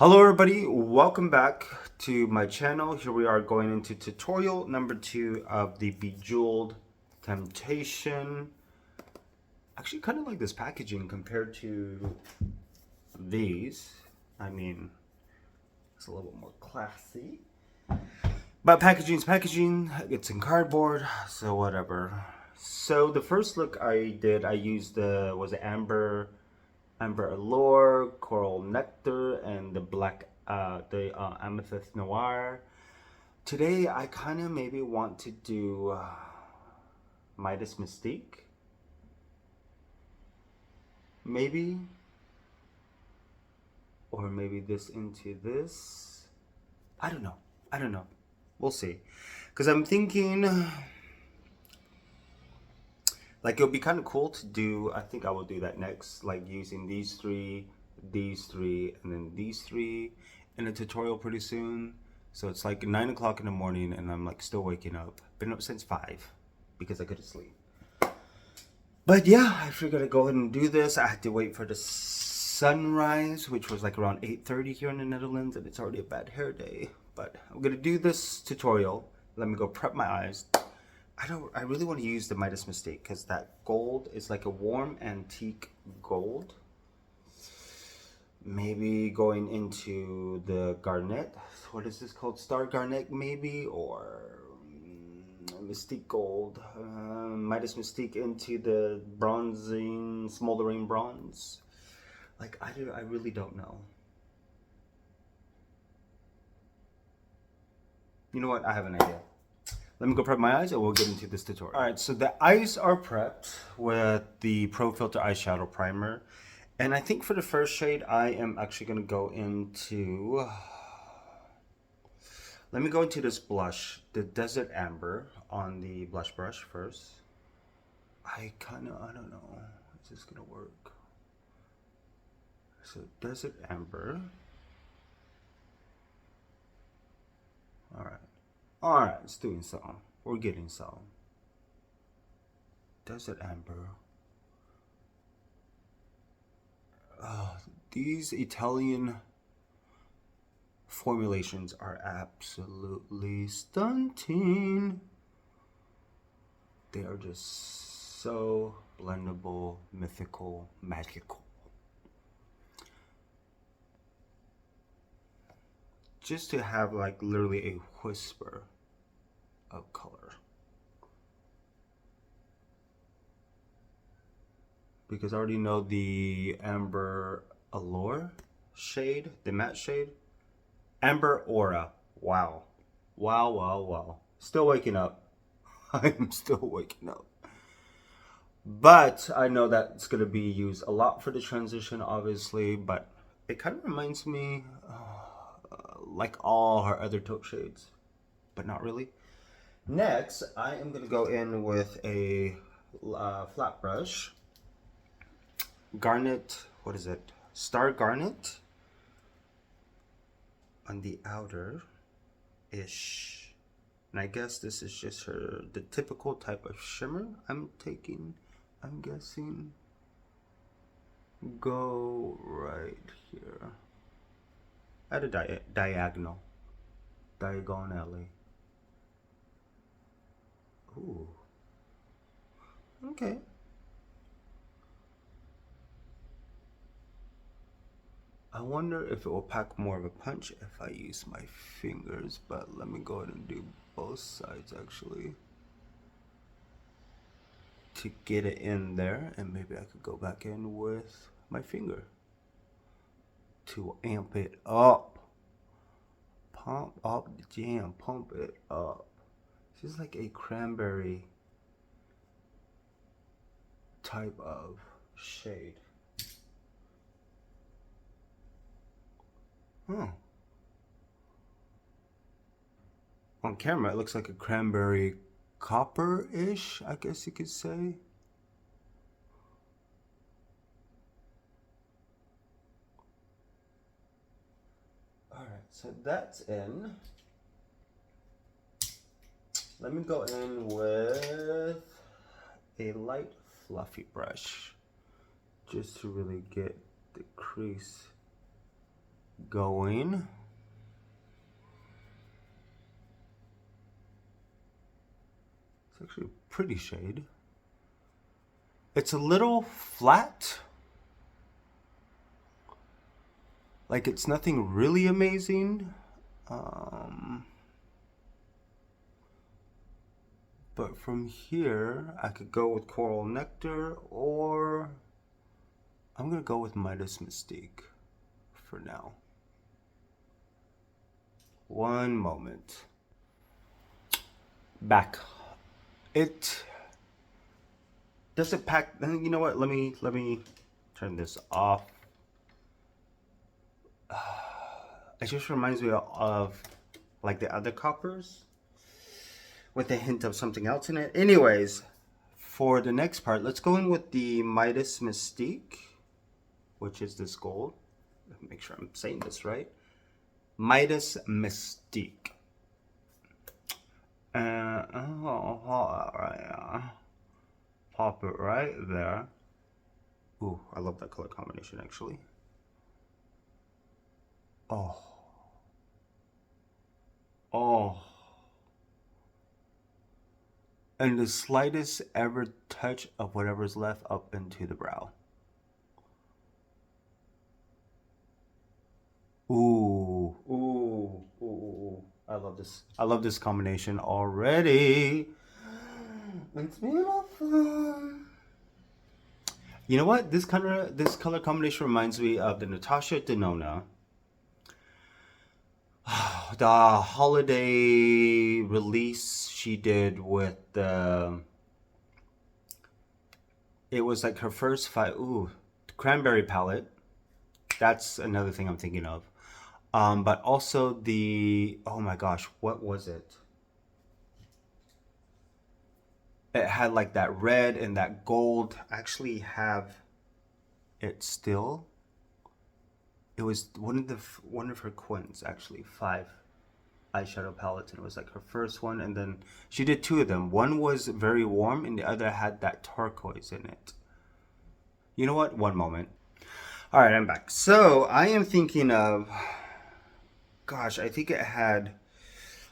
Hello everybody, welcome back to my channel. Here we are going into tutorial number 2 of the Bejeweled Temptation. Actually kind of like this packaging compared to these. I mean, it's a little bit more classy. But packaging's packaging, it's in cardboard, so whatever. So the first look I did, I used was it Amber Allure, Coral Nectar, and the Amethyst Noir. Today, I kind of maybe want to do Midas Mystique. Maybe. Or maybe this into this. I don't know. I don't know. We'll see. Because I'm thinking, like, it'll be kind of cool to do. I think I will do that next. Like, using these three, and then these three in a tutorial pretty soon. So it's like 9 o'clock in the morning and I'm like still waking up. Been up since 5 because I couldn't sleep. But yeah, I figured I'd go ahead and do this. I had to wait for the sunrise, which was like around 8:30 here in the Netherlands, and it's already a bad hair day. But I'm gonna do this tutorial. Let me go prep my eyes. I really want to use the Midas Mystique because that gold is like a warm antique gold. Maybe going into the garnet. What is this called? Star garnet maybe, or Mystique gold. Midas Mystique into the bronzing, smoldering bronze. Like I really don't know. You know what? I have an idea. Let me go prep my eyes and we'll get into this tutorial. All right, so the eyes are prepped with the Pro Filter Eyeshadow Primer. And I think for the first shade, I am actually going to go into... Let me go into this blush, the Desert Amber, on the blush brush first. I don't know. Is this going to work? So Desert Amber. All right. All right, it's doing some. We're getting some. Desert Amber. These Italian formulations are absolutely stunning. They are just so blendable, mythical, magical. Just to have like literally a whisper of color. Because I already know the Amber Allure shade, the matte shade. Amber Aura. Wow. Wow, wow, wow. Still waking up. I'm still waking up. But I know that it's going to be used a lot for the transition, obviously. But it kind of reminds me like all her other taupe shades. But not really. Next, I am going to go in with a flat brush. Garnet, what is it? Star Garnet on the outer-ish. And I guess this is just the typical type of shimmer I'm taking, I'm guessing. Go right here. At a diagonally. Ooh. Okay. I wonder if it will pack more of a punch if I use my fingers, but let me go ahead and do both sides actually to get it in there, and maybe I could go back in with my finger to amp it up. Pump up the jam, pump it up. This is like a cranberry type of shade. On camera, it looks like a cranberry copper-ish, I guess you could say. All right, so that's in. Let me go in with a light fluffy brush just to really get the crease going. It's actually a pretty shade. It's a little flat. Like it's nothing really amazing. But from here, I could go with Coral Nectar, or I'm gonna go with Midas Mystique for now. One moment. Back. It does it pack. You know what? Let me turn this off. It just reminds me of like the other coppers with a hint of something else in it. Anyways, for the next part, let's go in with the Midas Mystique, which is this gold. Let me make sure I'm saying this right. Midas Mystique. Pop it right there. Ooh, I love that color combination actually. Oh. Oh. And the slightest ever touch of whatever's left up into the brow. Ooh, ooh, ooh, ooh. I love this. I love this combination already. It's beautiful. You know what? This color combination reminds me of the Natasha Denona. The holiday release she did with the, it was like her first cranberry palette. That's another thing I'm thinking of. But also the, oh my gosh, what was it? It had like that red and that gold. I actually have it still. It was one of her quins actually, 5 eyeshadow palettes, and it was like her first one, and then she did 2 of them. One was very warm and the other had that turquoise in it. You know what? One moment. All right, I'm back. So I am thinking of, gosh, I think it had,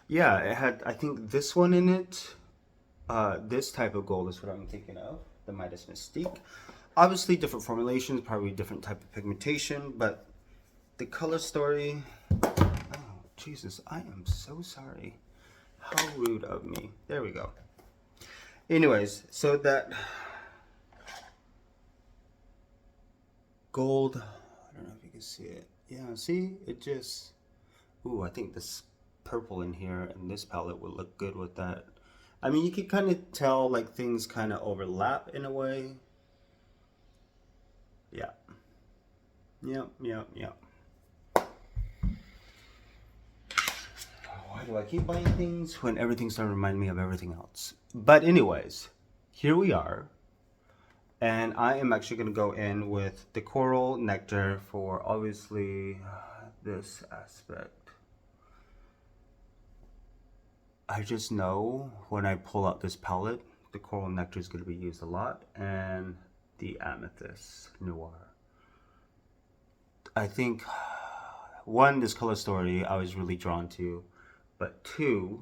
yeah, it had, I think this one in it. This type of gold is what I'm thinking of, the Midas Mystique. Obviously different formulations, probably different type of pigmentation, but the color story, oh Jesus, I am so sorry. How rude of me. There we go. Anyways, so that gold, I don't know if you can see it. Yeah, see, it just, ooh, I think this purple in here and this palette would look good with that. I mean, you can kind of tell like things kind of overlap in a way. Yeah. Yep. Why do I keep buying things when everything's starting to remind me of everything else? But anyways, here we are. And I am actually going to go in with the Coral Nectar for obviously this aspect. I just know when I pull out this palette, the Coral Nectar is going to be used a lot, and the Amethyst Noir. I think, one, this color story I was really drawn to, but 2,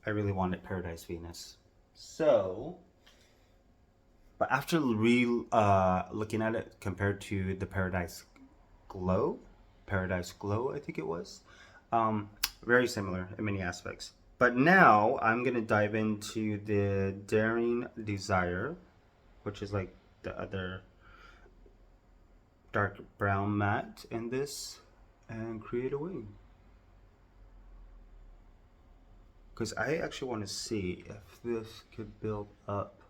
I really wanted Paradise Venus. So, but after looking at it compared to the Paradise Glow, I think it was, very similar in many aspects. But now I'm gonna dive into the Daring Desire, which is like the other dark brown matte in this, and create a wing. Because I actually want to see if this could build up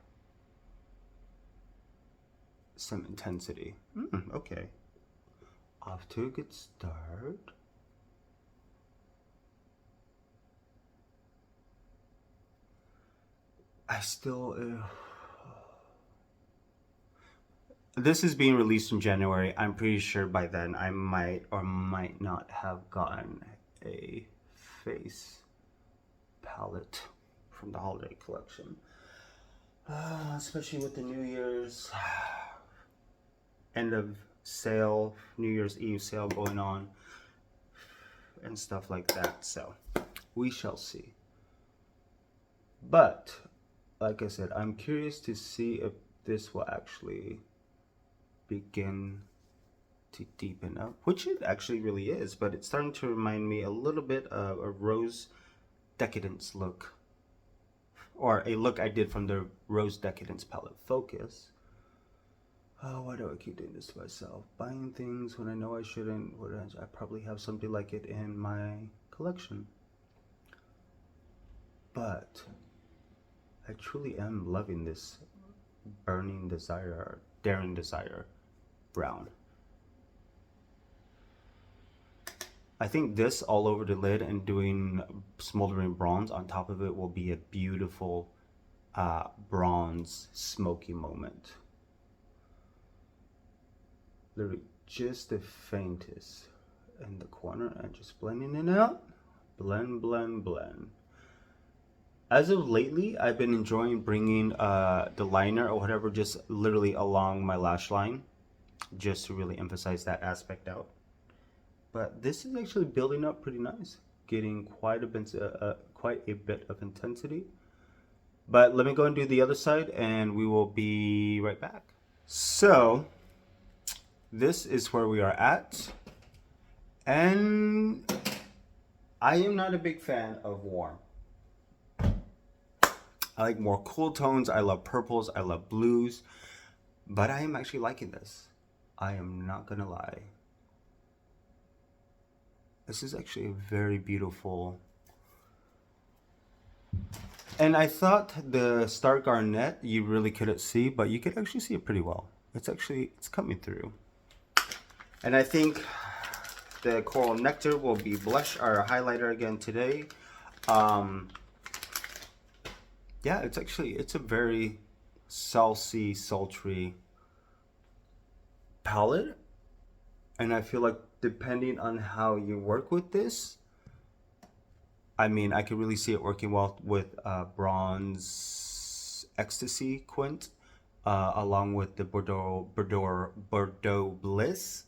some intensity. Okay. Off to a good start. I still... this is being released in January. I'm pretty sure by then I might or might not have gotten a face palette from the holiday collection. Especially with the New Year's end of sale, New Year's Eve sale going on and stuff like that. So we shall see. But like I said, I'm curious to see if this will actually begin to deepen up, which it actually really is, but it's starting to remind me a little bit of a Rose Decadence look, or a look I did from the Rose Decadence palette Focus. Oh, why do I keep doing this to myself? Buying things when I know I shouldn't. I probably have something like it in my collection. But I truly am loving this Burning Desire, Daring Desire brown. I think this all over the lid and doing smoldering bronze on top of it will be a beautiful bronze smoky moment. Literally just the faintest in the corner and just blending it out. Blend, blend, blend. As of lately, I've been enjoying bringing the liner or whatever just literally along my lash line, just to really emphasize that aspect out. But this is actually building up pretty nice, getting quite a bit of intensity. But let me go and do the other side and we will be right back. So this is where we are at. And I am not a big fan of warm. I like more cool tones. I love purples. I love blues. But I am actually liking this. I am not gonna lie. This is actually a very beautiful. And I thought the Star Garnet you really couldn't see, but you could actually see it pretty well. It's coming through. And I think the Coral Nectar will be blush or highlighter again today. Yeah, it's a very salty, sultry palette. And I feel like depending on how you work with this, I mean, I could really see it working well with Bronze Ecstasy Quint, along with the Bordeaux Bliss,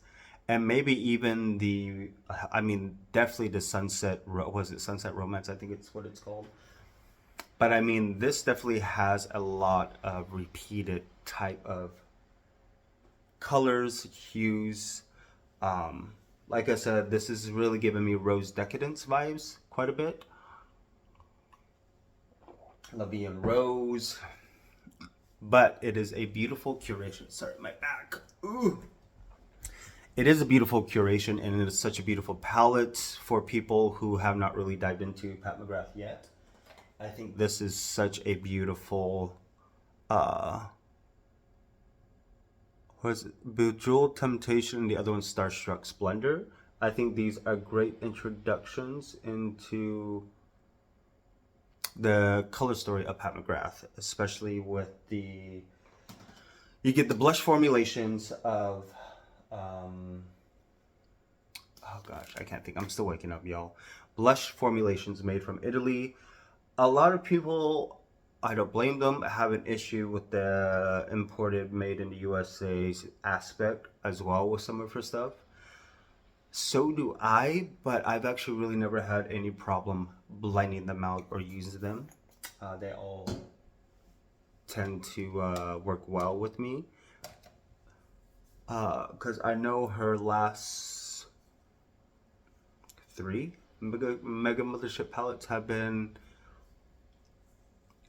and maybe even definitely the Sunset Romance? I think it's what it's called. But I mean, this definitely has a lot of repeated type of colors, hues. Like I said, this is really giving me Rose Decadence vibes quite a bit. La Vie en Rose. But it is a beautiful curation. Sorry, my back. Ooh. It is a beautiful curation, and it is such a beautiful palette for people who have not really dived into Pat McGrath yet. I think this is such a beautiful, Bejeweled Temptation, and the other one Starstruck Splendor. I think these are great introductions into the color story of Pat McGrath, especially with you get the blush formulations of, oh gosh, I can't think, I'm still waking up, y'all. Blush formulations made from Italy. A lot of people, I don't blame them, have an issue with the imported made in the USA aspect as well with some of her stuff. So do I, but I've actually really never had any problem blending them out or using them. They all tend to work well with me. Because I know her last 3 Mega Mothership palettes have been,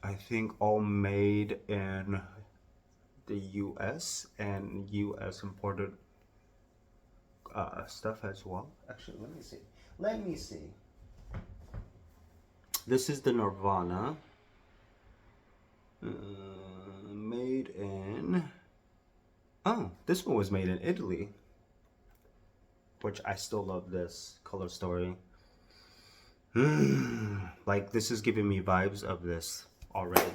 I think, all made in the US and US imported stuff as well. Actually, let me see. This is the Nirvana, made in, oh, this one was made in Italy, which I still love this color story. Like, this is giving me vibes of this already.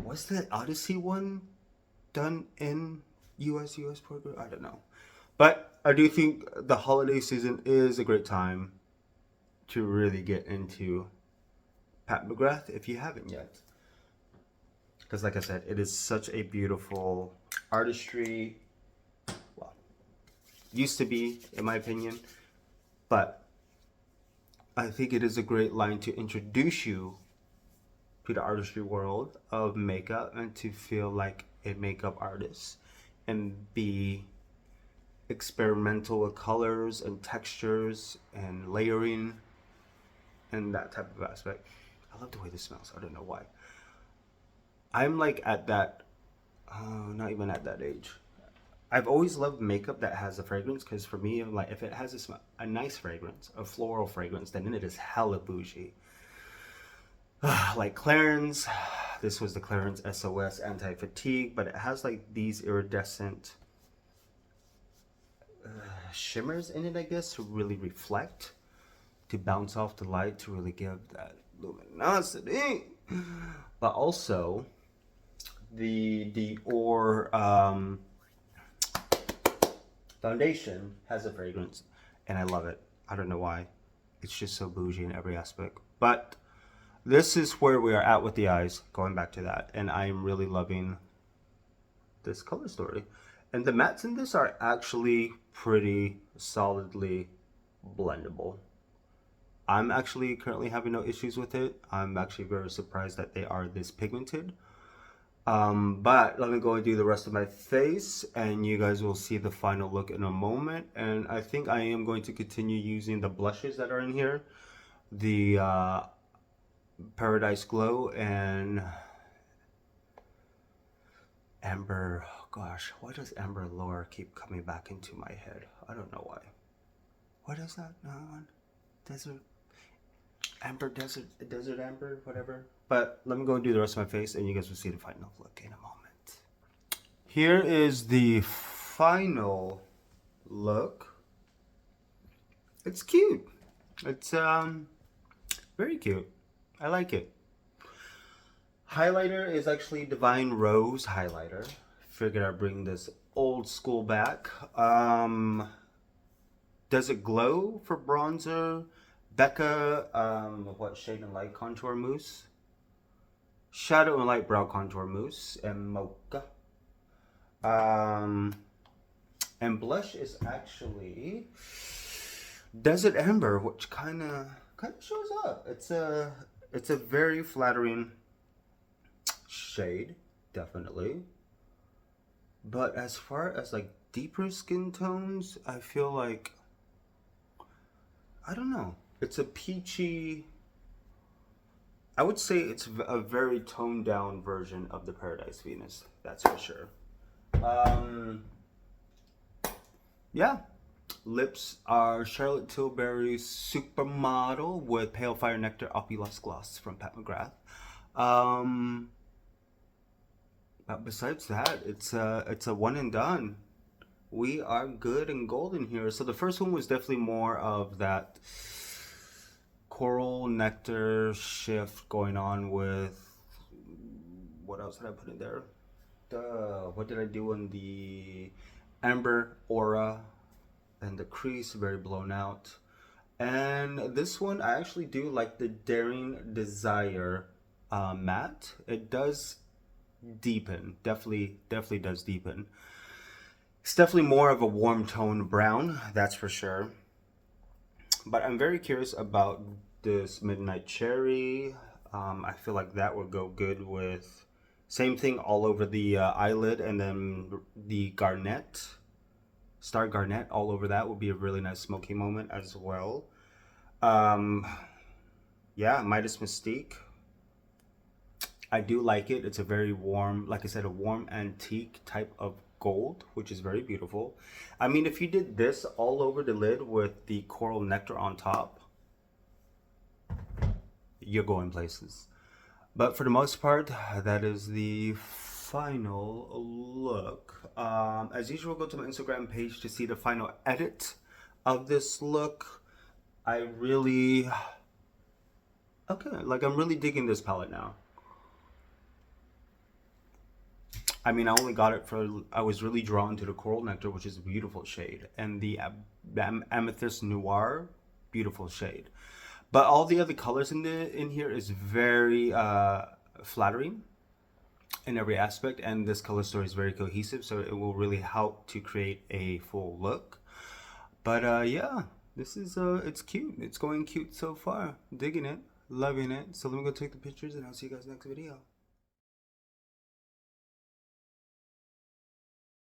Was the Odyssey one done in US program? I don't know. But I do think the holiday season is a great time to really get into Pat McGrath if you haven't yet. Because like I said, it is such a beautiful artistry. Well, used to be, in my opinion. But I think it is a great line to introduce you to the artistry world of makeup and to feel like a makeup artist and be experimental with colors and textures and layering and that type of aspect. I love the way this smells. I don't know why. I'm like at that, not even at that age. I've always loved makeup that has a fragrance because for me, like if it has a nice fragrance, a floral fragrance, then it is hella bougie. Like Clarins, this was the Clarins SOS Anti-Fatigue, but it has like these iridescent shimmers in it, I guess, to really reflect, to bounce off the light, to really give that luminosity. But also, the Dior foundation has a fragrance, and I love it. I don't know why. It's just so bougie in every aspect. But this is where we are at with the eyes, going back to that. And I am really loving this color story. And the mattes in this are actually pretty solidly blendable. I'm actually currently having no issues with it. I'm actually very surprised that they are this pigmented. But let me go and do the rest of my face and you guys will see the final look in a moment. And I think I am going to continue using the blushes that are in here. The Paradise Glow and Amber. Oh gosh, why does Amber Lore keep coming back into my head? I don't know why. What is that? Desert Amber, Desert Amber, whatever. But let me go and do the rest of my face and you guys will see the final look in a moment. Here is the final look. It's cute. It's very cute. I like it. Highlighter is actually Divine Rose highlighter. Figured I'd bring this old school back. Does it glow for bronzer? Becca, what shade and light contour mousse? Shadow and light brow contour mousse and mocha. And blush is actually Desert Amber, which kind of shows up. It's a very flattering shade, definitely. But as far as like deeper skin tones, I feel like, I don't know. It's a peachy, I would say it's a very toned down version of the Paradise Venus. That's for sure. Yeah. Lips are Charlotte Tilbury's Supermodel with Pale Fire Nectar Opulous Gloss from Pat McGrath. But besides that, it's a one and done. We are good and golden here. So the first one was definitely more of that coral nectar shift going on with, what else did I put in there? What did I do in the Amber Aura? And the crease very blown out. And this one I actually do like the Daring Desire matte. It does deepen, definitely does deepen. It's definitely more of a warm tone brown, that's for sure. But I'm very curious about this Midnight Cherry. I feel like that would go good with, same thing all over the eyelid, and then the Garnet. Star Garnet all over that would be a really nice smoky moment as well. Yeah, Midas Mystique. I do like it. It's a very warm, like I said, a warm antique type of gold, which is very beautiful. I mean, if you did this all over the lid with the Coral Nectar on top, you're going places. But for the most part, that is the final look. As usual, go to my Instagram page to see the final edit of this look. I'm really digging this palette now. I mean, I only got it I was really drawn to the Coral Nectar, which is a beautiful shade, and the Amethyst Noir, beautiful shade. But all the other colors in here is very flattering. in every aspect, and this color story is very cohesive, so it will really help to create a full look. But yeah, this is it's cute. It's going cute so far. Digging it, loving it. So let me go take the pictures, and I'll see you guys next video.